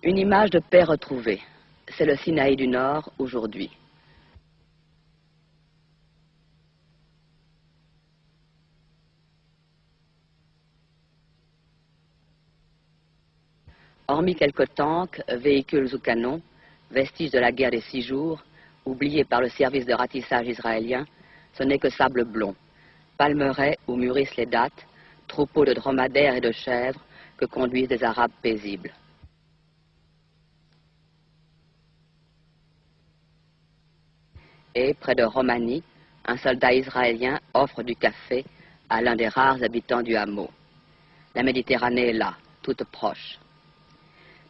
Une image de paix retrouvée. C'est le Sinaï du Nord aujourd'hui. Hormis quelques tanks, véhicules ou canons, vestiges de la guerre des 6 jours, oubliés par le service de ratissage israélien, ce n'est que sable blond, palmeraies où mûrissent les dattes, troupeaux de dromadaires et de chèvres que conduisent des Arabes paisibles. Et près de Romani, un soldat israélien offre du café à l'un des rares habitants du hameau. La Méditerranée est là, toute proche.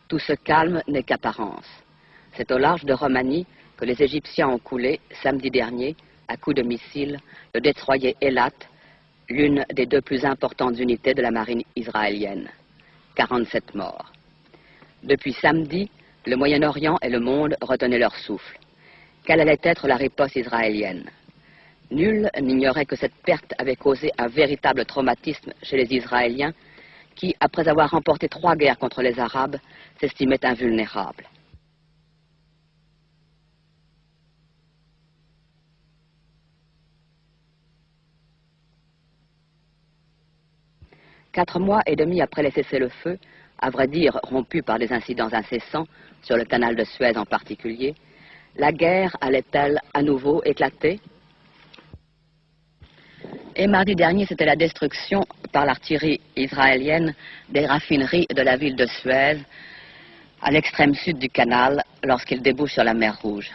Tout ce calme n'est qu'apparence. C'est au large de Romani que les Égyptiens ont coulé, samedi dernier, à coups de missiles, le destroyer Eilat, l'une des 2 plus importantes unités de la marine israélienne. 47 morts. Depuis samedi, le Moyen-Orient et le monde retenaient leur souffle. Quelle allait être la riposte israélienne? Nul n'ignorait que cette perte avait causé un véritable traumatisme chez les Israéliens qui, après avoir remporté 3 guerres contre les Arabes, s'estimaient invulnérables. Quatre mois et demi après les cessez-le-feu, à vrai dire rompus par des incidents incessants, sur le canal de Suez en particulier, la guerre allait-elle à nouveau éclater? Et mardi dernier, c'était la destruction par l'artillerie israélienne des raffineries de la ville de Suez, à l'extrême sud du canal, lorsqu'il débouche sur la mer Rouge.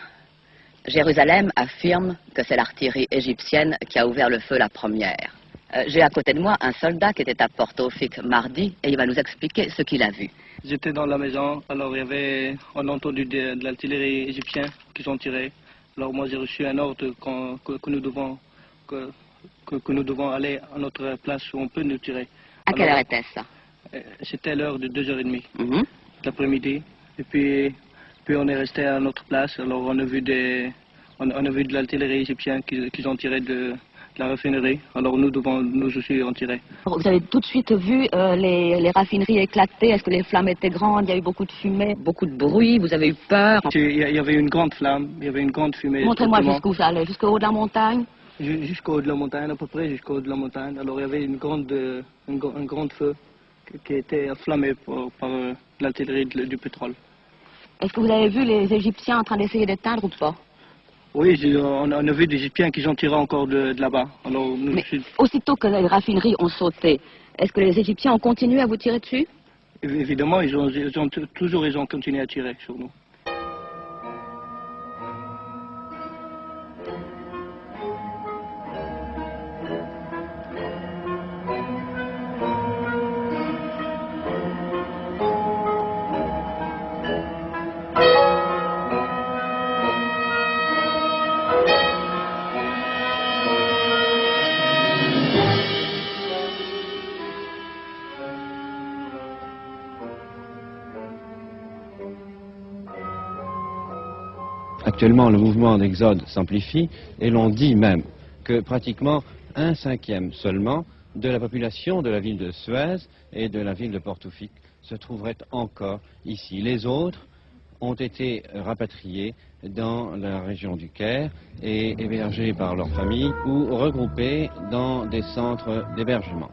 Jérusalem affirme que c'est l'artillerie égyptienne qui a ouvert le feu la première. J'ai à côté de moi un soldat qui était à Porto Fic mardi et il va nous expliquer ce qu'il a vu. J'étais dans la maison, alors on a entendu de l'artillerie égyptienne qui ont tiré. Alors moi j'ai reçu un ordre que nous devons aller à notre place où on peut nous tirer. À quelle heure était-ce ça? C'était l'heure de 2h30 l'après-midi. Et puis on est resté à notre place. Alors on a vu de l'artillerie égyptienne qui ont tiré de la raffinerie. Alors nous devons nous aussi en tirer. Vous avez tout de suite vu les raffineries éclater. Est-ce que les flammes étaient grandes? Il y a eu beaucoup de fumée, beaucoup de bruit. Vous avez eu peur? Il y avait une grande flamme, il y avait une grande fumée. Montrez-moi jusqu'où ça allait, jusqu'au haut de la montagne? Jusqu'au haut de la montagne, à peu près jusqu'au haut de la montagne. Alors il y avait un grand feu qui était enflammé par l'artillerie du pétrole. Est-ce que vous avez vu les Égyptiens en train d'essayer d'éteindre ou pas? Oui, on a vu des Égyptiens qui ont tiré encore de là-bas. Mais aussitôt que les raffineries ont sauté, est-ce que les Égyptiens ont continué à vous tirer dessus? Évidemment, ils ont continué à tirer sur nous. Actuellement, le mouvement d'exode s'amplifie et l'on dit même que pratiquement 1/5 seulement de la population de la ville de Suez et de la ville de Porto Fic se trouverait encore ici. Les autres ont été rapatriés dans la région du Caire et hébergés par leurs familles ou regroupés dans des centres d'hébergement.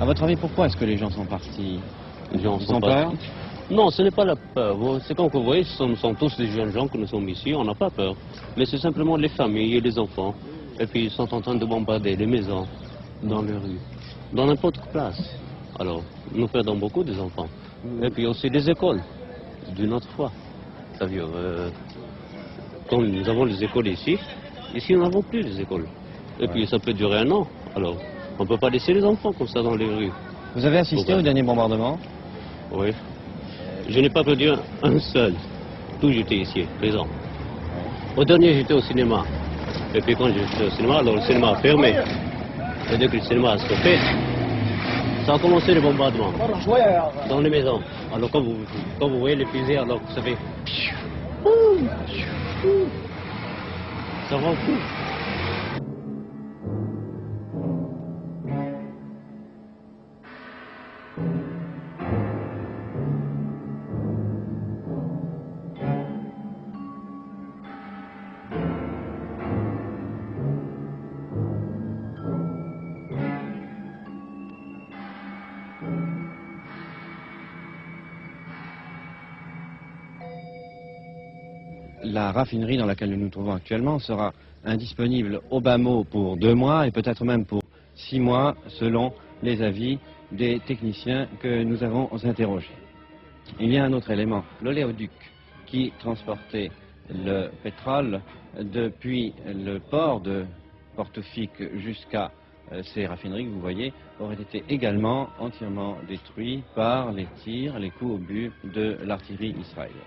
À votre avis, pourquoi est-ce que les gens sont partis? Les gens Ils ont peur? Non, ce n'est pas la peur. C'est comme vous voyez, nous sommes tous des jeunes gens que nous sommes ici, on n'a pas peur. Mais c'est simplement les familles et les enfants. Et puis ils sont en train de bombarder les maisons, dans les rues, dans n'importe quelle place. Alors, nous perdons beaucoup des enfants. Et puis aussi des écoles, d'une autre foi. C'est-à-dire, comme nous avons les écoles ici nous n'avons plus les écoles. Et puis ça peut durer 1 an. Alors, on ne peut pas laisser les enfants comme ça dans les rues. Vous avez assisté au dernier bombardement? Oui. Je n'ai pas perdu un seul. Tout j'étais ici, présent. Au dernier, j'étais au cinéma. Et puis quand j'étais au cinéma, alors le cinéma a fermé. Et dès que le cinéma a stoppé, ça a commencé le bombardement dans les maisons. Alors quand vous voyez les fusées, alors ça fait... Ça rend fou. La raffinerie dans laquelle nous nous trouvons actuellement sera indisponible au bas mot pour 2 mois et peut-être même pour 6 mois selon les avis des techniciens que nous avons interrogés. Il y a un autre élément, l'oléoduc qui transportait le pétrole depuis le port de Portofik jusqu'à ces raffineries que vous voyez aurait été également entièrement détruit par les tirs, les coups au but de l'artillerie israélienne.